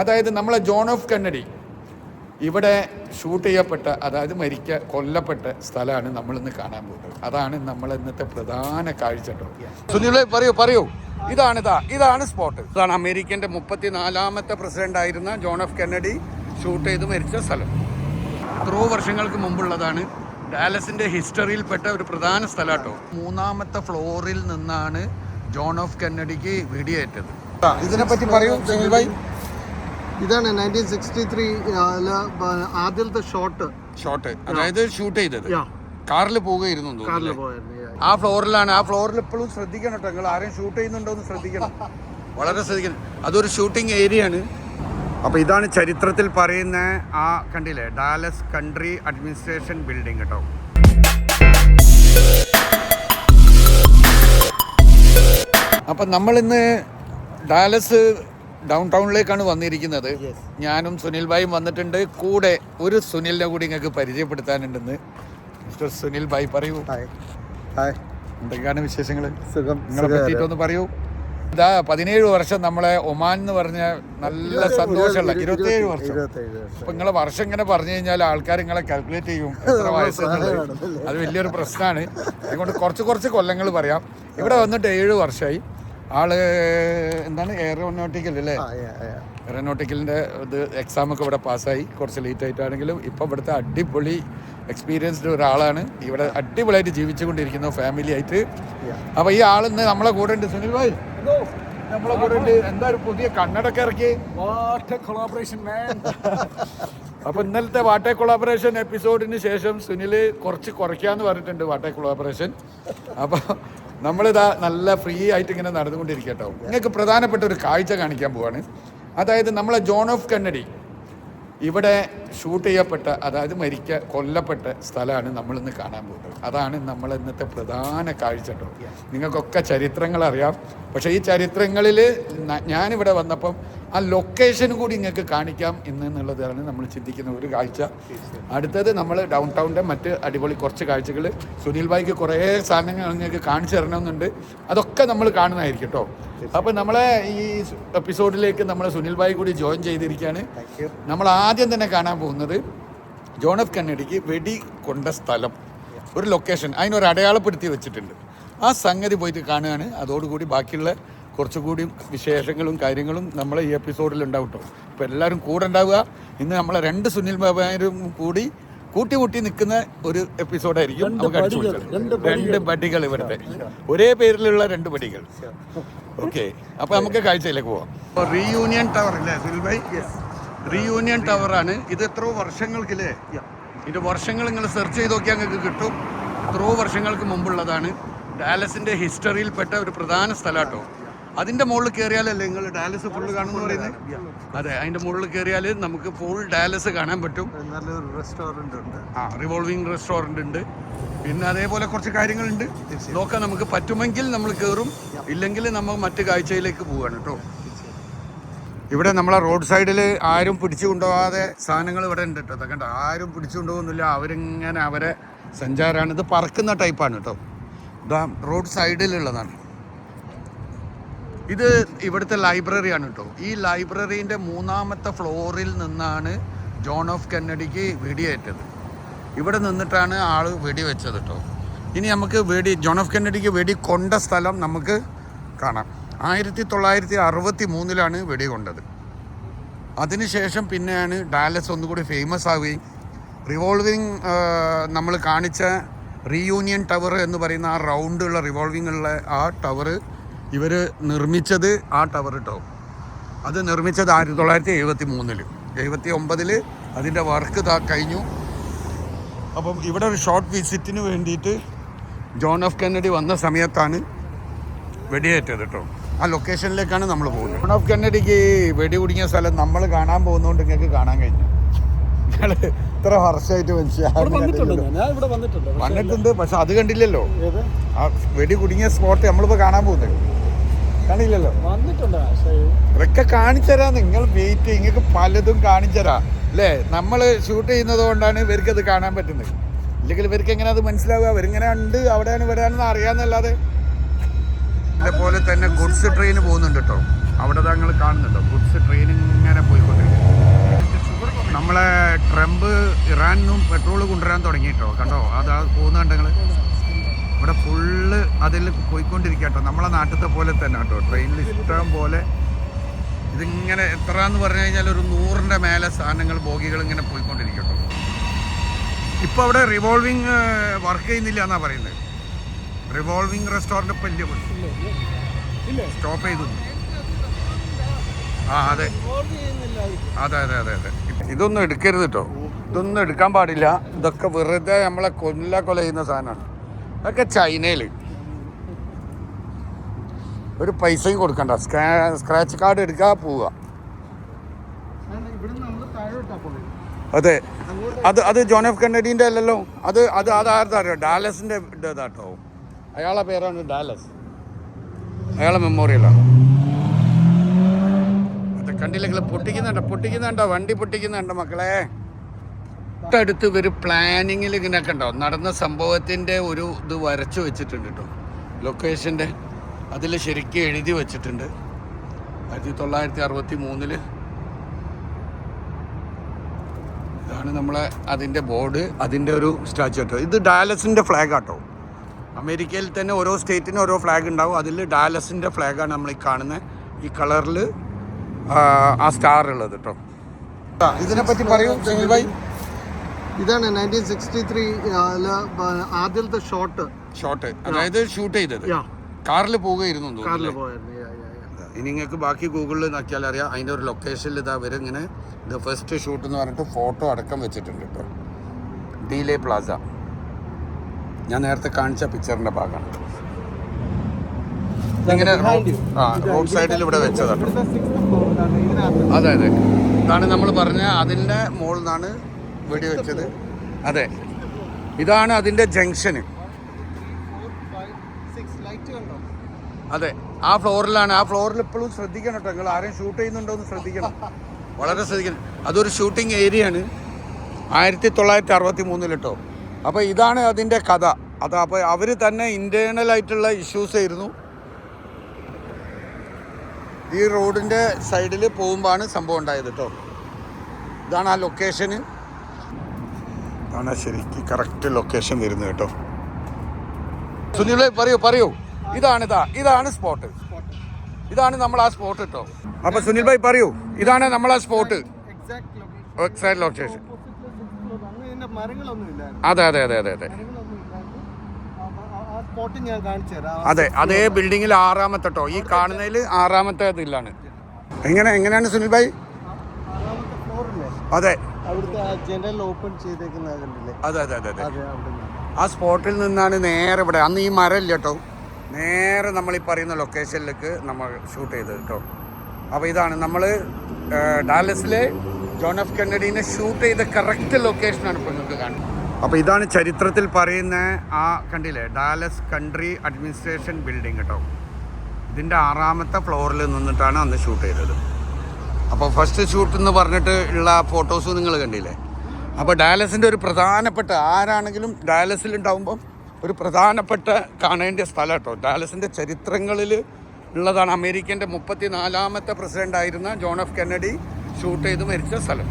അതായത് നമ്മളെ John of Kennedy ഇവിടെ ഷൂട്ട് ചെയ്യപ്പെട്ട, അതായത് കൊല്ലപ്പെട്ട സ്ഥലമാണ് നമ്മളിന്ന് കാണാൻ പോകുന്നത്. അതാണ് നമ്മൾ ഇന്നത്തെ പ്രധാന കാഴ്ച. സുനിൽ പറയൂ. ഇതാണ് സ്പോട്ട്. ഇതാണ് അമേരിക്കൻ്റെ 34ാമത്തെ പ്രസിഡന്റ് ആയിരുന്ന ജോൺ ഓഫ് കെന്നഡി ഷൂട്ട് ചെയ്ത് മരിച്ച സ്ഥലം. എത്രയോ വർഷങ്ങൾക്ക് മുമ്പുള്ളതാണ്. ഡാലസിന്റെ ഹിസ്റ്ററിയിൽപ്പെട്ട ഒരു പ്രധാന സ്ഥലമാട്ടോ. 3ാമത്തെ ഫ്ലോറിൽ നിന്നാണ് ജോൺ ഓഫ് കെന്നഡിക്ക് വെടിയേറ്റത്. ഇതിനെപ്പറ്റി പറയൂ സുനിൽ ഭായ്. ഇതാണ് 1963 ആദ്യത്തെ ഷോട്ട്, അതായത് ഷൂട്ട് ചെയ്തത്. കാറിൽ പോവുകയായിരുന്നു. ആ ഫ്ലോറിലാണ്. ആ ഫ്ലോറിൽ ഇപ്പോഴും ശ്രദ്ധിക്കണം കേട്ടോ. നിങ്ങൾ ആരെയും ഷൂട്ട് ചെയ്യുന്നുണ്ടോ എന്ന് ശ്രദ്ധിക്കണം, വളരെ ശ്രദ്ധിക്കണം. അതൊരു ഷൂട്ടിംഗ് ഏരിയ ആണ്. അപ്പോൾ ഇതാണ് ചരിത്രത്തിൽ പറയുന്ന ആ കണ്ടില്ലേ, ഡാലസ് കൺട്രി അഡ്മിനിസ്ട്രേഷൻ ബിൽഡിംഗ് കേട്ടോ. അപ്പം നമ്മളിന്ന് ഡാലസ് ഡൗൺ ടൗണിലേക്കാണ് വന്നിരിക്കുന്നത്. ഞാനും സുനിൽ ഭായും വന്നിട്ടുണ്ട്. കൂടെ ഒരു സുനിലിനെ കൂടി നിങ്ങൾക്ക് പരിചയപ്പെടുത്താനുണ്ടെന്ന്. മിസ്റ്റർ സുനിൽ ഭായ് പറയൂ. എന്തൊക്കെയാണ് വിശേഷങ്ങൾ? നിങ്ങളെ പറ്റിയിട്ടൊന്ന് പറയൂ. ഇതാ 17 വർഷം നമ്മളെ ഒമാൻ എന്ന് പറഞ്ഞ നല്ല സന്തോഷമുള്ള 27 വർഷം. അപ്പൊ നിങ്ങളെ വർഷം ഇങ്ങനെ പറഞ്ഞു കഴിഞ്ഞാൽ ആൾക്കാർ നിങ്ങളെ കാൽക്കുലേറ്റ് ചെയ്യും എത്ര വയസ്സെന്നുള്ളത്. അത് വലിയൊരു പ്രശ്നമാണ്. അതുകൊണ്ട് കുറച്ച് കൊല്ലങ്ങൾ പറയാം. ഇവിടെ വന്നിട്ട് 7 വർഷമായി. ആള് എന്താണ് എയറോനോട്ടിക്കൽ അല്ലേ? എയറോനോട്ടിക്കലിൻ്റെ ഇത് എക്സാമൊക്കെ ഇവിടെ പാസ്സായി. കുറച്ച് ലേറ്റ് ആയിട്ടാണെങ്കിലും ഇപ്പം ഇവിടുത്തെ അടിപൊളി എക്സ്പീരിയൻസ്ഡ് ഒരാളാണ്. ഇവിടെ അടിപൊളിയായിട്ട് ജീവിച്ചുകൊണ്ടിരിക്കുന്നു ഫാമിലി ആയിട്ട്. അപ്പോൾ ഈ ആളിന്ന് നമ്മളെ കൂടെ ഉണ്ട്. സുനിൽ ഭായ് നമ്മളെ കൂടെ ഉണ്ട്. എന്താ ഒരു പുതിയ കണ്ണടൊക്കെ ഇറക്കി. അപ്പോൾ ഇന്നലത്തെ വാട്ടർ കൊളാബറേഷൻ എപ്പിസോഡിന് ശേഷം സുനിൽ കുറച്ച് കുറയ്ക്കാന്ന് പറഞ്ഞിട്ടുണ്ട് വാട്ടർ കൊളാബറേഷൻ. അപ്പോൾ നമ്മളിതാ നല്ല ഫ്രീ ആയിട്ട് ഇങ്ങനെ നടന്നുകൊണ്ടിരിക്കട്ടോ. നിങ്ങൾക്ക് പ്രധാനപ്പെട്ട ഒരു കാഴ്ച കാണിക്കാൻ പോവാണ്. അതായത് നമ്മളെ ജോൺ ഓഫ് കെന്നഡി ഇവിടെ ഷൂട്ട് ചെയ്യപ്പെട്ട, അതായത് കൊല്ലപ്പെട്ട സ്ഥലമാണ് നമ്മളിന്ന് കാണാൻ പോകുന്നത്. അതാണ് നമ്മൾ ഇന്നത്തെ പ്രധാന കാഴ്ച കേട്ടോ. നിങ്ങൾക്കൊക്കെ ചരിത്രങ്ങൾ അറിയാം. പക്ഷേ ഈ ചരിത്രങ്ങളിൽ ഞാനിവിടെ വന്നപ്പം ആ ലൊക്കേഷൻ കൂടി നിങ്ങൾക്ക് കാണിക്കാം എന്നുള്ളതാണ് നമ്മൾ ചിന്തിക്കുന്ന ഒരു കാഴ്ച. അടുത്തത് നമ്മൾ ഡൗൺ ടൗണിൻ്റെ മറ്റ് അടിപൊളി കുറച്ച് കാഴ്ചകൾ. സുനിൽ ഭായിക്ക് കുറേ സാധനങ്ങൾ നിങ്ങൾക്ക് കാണിച്ചു തരണമെന്നുണ്ട്. അതൊക്കെ നമ്മൾ കാണുന്നതായിരിക്കും കേട്ടോ. അപ്പോൾ നമ്മളെ ഈ എപ്പിസോഡിലേക്ക് നമ്മളെ സുനിൽ ഭായി കൂടി ജോയിൻ ചെയ്തിരിക്കുകയാണ്. നമ്മൾ ആദ്യം തന്നെ കാണാൻ പോകുന്നത് ജോൺ ഓഫ് കെന്നഡിക്ക് വെടി കൊണ്ട സ്ഥലം, ഒരു ലൊക്കേഷൻ, അതിനൊരു അടയാളപ്പെടുത്തി വെച്ചിട്ടുണ്ട്. ആ സംഗതി പോയിട്ട് കാണുകയാണ്. അതോടുകൂടി ബാക്കിയുള്ള കുറച്ചുകൂടി വിശേഷങ്ങളും കാര്യങ്ങളും നമ്മളെ ഈ എപ്പിസോഡിൽ ഉണ്ടാവും കേട്ടോ. അപ്പോൾ എല്ലാവരും കൂടെ ഉണ്ടാവുക. ഇന്ന് നമ്മളെ 2 സുനിൽ ബാബാരും കൂടി കൂട്ടി നിൽക്കുന്ന ഒരു എപ്പിസോഡായിരിക്കും. നമുക്ക് അടിച്ചു കൊടുത്തത് 2 ബഡികൾ, ഇവിടുത്തെ ഒരേ പേരിലുള്ള 2 ബഡികൾ. ഓക്കെ, അപ്പോൾ നമുക്ക് കാഴ്ചയിലേക്ക് പോവാം. അപ്പോൾ റീയൂണിയൻ ടവർ അല്ലേ സുനിൽ ഭായ്? റീയൂണിയൻ ടവറാണ് ഇത്. എത്രയോ വർഷങ്ങൾക്കില്ലേ, ഇതിൻ്റെ വർഷങ്ങൾ നിങ്ങൾ സെർച്ച് ചെയ്ത് നോക്കിയാൽ നിങ്ങൾക്ക് കിട്ടും. എത്രയോ വർഷങ്ങൾക്ക് മുമ്പുള്ളതാണ്. ഡാലസിൻ്റെ ഹിസ്റ്ററിയിൽപ്പെട്ട ഒരു പ്രധാന സ്ഥലമാട്ടോ. അതിൻ്റെ മുകളിൽ കയറിയാലല്ലേ നിങ്ങൾ ഡാലസ് ഫുള്ള് കാണുമെന്ന് പറയുന്നത്? അതെ, അതിൻ്റെ മുകളിൽ കയറിയാൽ നമുക്ക് ഫുൾ ഡാലസ് കാണാൻ പറ്റും. നല്ലൊരു റെസ്റ്റോറൻറ്റ് ഉണ്ട്. റിവോൾവിംഗ് റെസ്റ്റോറൻറ്റ് ഉണ്ട്. പിന്നെ അതേപോലെ കുറച്ച് കാര്യങ്ങളുണ്ട്. നോക്കാം, നമുക്ക് പറ്റുമെങ്കിൽ നമ്മൾ കയറും, ഇല്ലെങ്കിൽ നമ്മൾ മറ്റു കാഴ്ചയിലേക്ക് പോവുകയാണ് കേട്ടോ. ഇവിടെ നമ്മളെ റോഡ് സൈഡിൽ ആരും പിടിച്ചു കൊണ്ടുപോകാതെ സാധനങ്ങൾ ഇവിടെ ഉണ്ട് കേട്ടോ. കണ്ടോ, ആരും പിടിച്ചു കൊണ്ടുപോകുന്നില്ല. അവരിങ്ങനെ അവരെ സഞ്ചാരമാണ്. ഇത് പറക്കുന്ന ടൈപ്പാണ് കേട്ടോ. ഇതാ റോഡ് സൈഡിലുള്ളതാണ്. ഇത് ഇവിടുത്തെ ലൈബ്രറിയാണ് കേട്ടോ. ഈ ലൈബ്രറീൻ്റെ 3ാമത്തെ ഫ്ലോറിൽ നിന്നാണ് ജോൺ ഓഫ് കെന്നഡിക്ക് വെടിയേറ്റത്. ഇവിടെ നിന്നിട്ടാണ് ആൾ വെടിവെച്ചത് കേട്ടോ. ഇനി നമുക്ക് ജോൺ ഓഫ് കെന്നഡിക്ക് വെടി കൊണ്ട സ്ഥലം നമുക്ക് കാണാം. 1963 വെടി കൊണ്ടത്. അതിനുശേഷം പിന്നെയാണ് ഡാലസ് ഒന്നുകൂടി ഫേമസ് ആവുകയും റിവോൾവിങ് നമ്മൾ കാണിച്ച റീയൂണിയൻ ടവർ എന്ന് പറയുന്ന ആ റൗണ്ടുള്ള റിവോൾവിംഗ് ഉള്ള ആ ടവർ ഇവർ നിർമ്മിച്ചത്, ആ ടവർ കേട്ടോ, അത് നിർമ്മിച്ചത് 1973. 79 അതിൻ്റെ വർക്ക് കഴിഞ്ഞു. അപ്പം ഇവിടെ ഒരു ഷോർട്ട് വിസിറ്റിന് വേണ്ടിയിട്ട് ജോൺ ഓഫ് കെന്നഡി വന്ന സമയത്താണ് വെടിയേറ്റത് കേട്ടോ. ആ ലൊക്കേഷനിലേക്കാണ് നമ്മൾ പോകുന്നത്. ജോൺ ഓഫ് കെന്നഡിക്ക് വെടി കുടുങ്ങിയ സ്ഥലം നമ്മൾ കാണാൻ പോകുന്നതുകൊണ്ട് നിങ്ങൾക്ക് കാണാൻ കഴിഞ്ഞു. നിങ്ങൾ ഇത്ര വർഷമായിട്ട് വന്നിട്ടുണ്ട്, പക്ഷെ അത് കണ്ടില്ലല്ലോ. ആ വെടി കുടുങ്ങിയ സ്പോട്ട് നമ്മളിപ്പോൾ കാണാൻ പോകുന്നത് കാണില്ലല്ലോ. ഇതൊക്കെ കാണിച്ചു തരാം. നിങ്ങൾ വെയിറ്റ്, നിങ്ങൾക്ക് പലതും കാണിച്ചു തരാം അല്ലേ. നമ്മൾ ഷൂട്ട് ചെയ്യുന്നത് കൊണ്ടാണ് ഇവർക്കത് കാണാൻ പറ്റുന്നത്. ഇല്ലെങ്കിൽ ഇവർക്ക് എങ്ങനെ അത് മനസ്സിലാവുക? അവരിങ്ങനെ ഉണ്ട്, അവിടെയാണ് ഇവിടെയാണെന്ന് അറിയാമെന്നല്ലാതെ. അതേപോലെ തന്നെ ഗുഡ്സ് ട്രെയിൻ പോകുന്നുണ്ട് കേട്ടോ. അവിടെ താങ്കൾ കാണുന്നുണ്ടോ? ഗുഡ്സ് ട്രെയിൻ ഇങ്ങനെ പോയിക്കൊണ്ട് ട്രംപ് ഇറാനിനും പെട്രോൾ കൊണ്ടുവരാൻ തുടങ്ങിയിട്ടോ. കണ്ടോ അത് പോകുന്ന കണ്ടങ്ങൾ ഇവിടെ ഫുള്ള് അതിൽ പോയിക്കൊണ്ടിരിക്കട്ടോ. നമ്മളെ നാട്ടിലത്തെ പോലെ തന്നെ കേട്ടോ. ട്രെയിനിൽ ഇഷ്ടം പോലെ ഇതിങ്ങനെ എത്ര എന്ന് പറഞ്ഞു കഴിഞ്ഞാൽ ഒരു 100ന്റെ മേലെ സാധനങ്ങൾ ബോഗികൾ ഇങ്ങനെ പോയിക്കൊണ്ടിരിക്കട്ടോ. ഇപ്പോൾ അവിടെ റിവോൾവിങ് വർക്ക് ചെയ്യുന്നില്ല എന്നാണ് പറയുന്നത്. റിവോൾവിങ് റെസ്റ്റോറൻറ്റ് ഇപ്പം ഇല്ല, സ്റ്റോപ്പ് ചെയ്തു. ആ അതെ അതെ അതെ അതെ അതെ. ഇതൊന്നും എടുക്കരുത് കേട്ടോ, ഇതൊന്നും എടുക്കാൻ പാടില്ല. ഇതൊക്കെ വെറുതെ നമ്മളെ കൊല ചെയ്യുന്ന സാധനമാണ്. അതൊക്കെ ചൈനയിൽ ഒരു പൈസയും കൊടുക്കണ്ട. സ്ക്രാച്ച് കാർഡ് എടുക്കുക, പോവുക. അതെ അത് ജോൺ എഫ് കെന്നഡീൻ്റെ അല്ലല്ലോ. അത് ആർത്താ അറിയോ? ഡാലസിൻ്റെ ഇതാട്ടോ. അയാളെ പേരാണ് ഡാലസ്, അയാളെ മെമ്മോറിയലാണ്. കണ്ടില്ലെങ്കിൽ പൊട്ടിക്കുന്നുണ്ടോ വണ്ടി പൊട്ടിക്കുന്നുണ്ടോ മക്കളെ. തൊട്ടടുത്ത് ഇവർ പ്ലാനിങ്ങിൽ ഇങ്ങനെയൊക്കെ ഉണ്ടോ നടന്ന സംഭവത്തിൻ്റെ ഒരു ഇത് വരച്ചു വെച്ചിട്ടുണ്ട് കേട്ടോ. ലൊക്കേഷൻ്റെ അതിൽ ശരിക്കും എഴുതി വെച്ചിട്ടുണ്ട്. 1963 ഇതാണ് നമ്മളെ അതിൻ്റെ ബോർഡ്, അതിൻ്റെ ഒരു സ്റ്റാച്ചു കേട്ടോ. ഇത് ഡാലസിൻ്റെ ഫ്ലാഗ് ആട്ടോ. അമേരിക്കയിൽ തന്നെ ഓരോ സ്റ്റേറ്റിനും ഓരോ ഫ്ലാഗ് ഉണ്ടാവും. അതിൽ ഡാലസിൻ്റെ ഫ്ലാഗാണ് നമ്മൾ ഈ കാണുന്നത്. ഈ കളറിൽ ആ സ്റ്റാർ ഉള്ളത് കേട്ടോ. ഇതിനെപ്പറ്റി പറയൂ സുനിൽ ഭായ്. ഇതാണ് 1963 ആദ്യത്തെ ഷോട്ട്, അതായത് ഷൂട്ട് ചെയ്തത്. കാറിൽ പോവുകയായിരുന്നു ഇനി നിങ്ങൾക്ക് ബാക്കി ഗൂഗിളിൽ നോക്കിയാൽ അറിയാം. അതിൻ്റെ ഒരു ലൊക്കേഷനിൽ ഇതാ വരും ഇങ്ങനെ ഇത് ഫസ്റ്റ് ഷൂട്ട് എന്ന് പറഞ്ഞിട്ട് ഫോട്ടോ അടക്കം വെച്ചിട്ടുണ്ട് കേട്ടോ. ഡീലേ പ്ലാസ ഞാൻ നേരത്തെ കാണിച്ച പിക്ചറിൻ്റെ ഭാഗമാണ്. ഇങ്ങനെ റോഡ് സൈഡിൽ ഇവിടെ വെച്ചതാട്ടോ. അതെ അതെ, ഇതാണ് നമ്മൾ പറഞ്ഞ അതിൻ്റെ മുകളിൽ നിന്നാണ് വെടി വെച്ചത്. അതെ, ഇതാണ് അതിൻ്റെ ജംഗ്ഷന്. അതെ, ആ ഫ്ലോറിലാണ്. ആ ഫ്ലോറിൽ ഇപ്പോഴും ശ്രദ്ധിക്കണം കേട്ടോ. നിങ്ങൾ ആരെയും ഷൂട്ട് ചെയ്യുന്നുണ്ടോ എന്ന് ശ്രദ്ധിക്കണം, വളരെ ശ്രദ്ധിക്കണം. അതൊരു ഷൂട്ടിംഗ് ഏരിയയാണ് 1963 കേട്ടോ. അപ്പോൾ ഇതാണ് അതിൻ്റെ കഥ. അപ്പോൾ അവർ തന്നെ ഇൻറ്റേർണലായിട്ടുള്ള ഇഷ്യൂസ് ആയിരുന്നു. ഈ റോഡിൻ്റെ സൈഡിൽ പോകുമ്പോഴാണ് സംഭവം ഉണ്ടായത് കേട്ടോ. ഇതാണ് ആ ലൊക്കേഷന്. ഇതാണ് ശരിക്കും കറക്റ്റ് ലൊക്കേഷൻ വരുന്നത് കേട്ടോ. സുനിൽ പറയൂ. ഇതാണ് സ്പോട്ട്. ഇതാണ് നമ്മൾ ആ സ്പോട്ട് കേട്ടോ. അപ്പൊ സുനിൽ ഭായ് പറയൂ, ഇതാണ് നമ്മൾ ആ സ്പോട്ട്, എക്സാക്ട് ലൊക്കേഷൻ. അതെ അതെ അതെ അതെ അതെ അതെ, അതേ ബിൽഡിങ്ങിൽ 6ാമത്തെ കേട്ടോ. ഈ കാണുന്നതിൽ 6ാമത്തെ ഇതിലാണ്. എങ്ങനെയാണ് സുനിൽ ഭായ്? അതെ അതെ അതെ അതെ അതെ. ആ സ്പോട്ടിൽ നിന്നാണ് നേരെ ഇവിടെ, അന്ന് ഈ മരം ഇല്ല കേട്ടോ, നേരെ നമ്മൾ ഈ പറയുന്ന ലൊക്കേഷനിലേക്ക് നമ്മൾ ഷൂട്ട് ചെയ്തത് കേട്ടോ. അപ്പോൾ ഇതാണ് നമ്മൾ ഡാലസിലെ ജോൺ എഫ് കെന്നഡീനെ ഷൂട്ട് ചെയ്ത കറക്റ്റ് ലൊക്കേഷനാണ് ഇപ്പോൾ നിങ്ങൾക്ക് കാണുന്നത്. അപ്പോൾ ഇതാണ് ചരിത്രത്തിൽ പറയുന്ന ആ കണ്ടില്ലേ ഡാലസ് കൺട്രി അഡ്മിനിസ്ട്രേഷൻ ബിൽഡിംഗ് കേട്ടോ. ഇതിൻ്റെ 6ാമത്തെ ഫ്ലോറിൽ നിന്നിട്ടാണ് അന്ന് ഷൂട്ട് ചെയ്തത്. അപ്പോൾ ഫസ്റ്റ് ഷൂട്ട് എന്ന് പറഞ്ഞിട്ട് ഉള്ള ഫോട്ടോസ് നിങ്ങൾ കണ്ടില്ലേ. അപ്പോൾ ഡാലസിൻ്റെ ഒരു പ്രധാനപ്പെട്ട, ആരാണെങ്കിലും ഡാലസിലുണ്ടാവുമ്പം ഒരു പ്രധാനപ്പെട്ട കാണേണ്ട സ്ഥലം കേട്ടോ. ഡാലസിൻ്റെ ചരിത്രങ്ങളിൽ ഉള്ളതാണ്. അമേരിക്കൻ്റെ 34ാമത്തെ പ്രസിഡൻ്റ് ആയിരുന്ന ജോൺ എഫ് കെന്നഡി ഷൂട്ട് ചെയ്ത് മരിച്ച സ്ഥലം.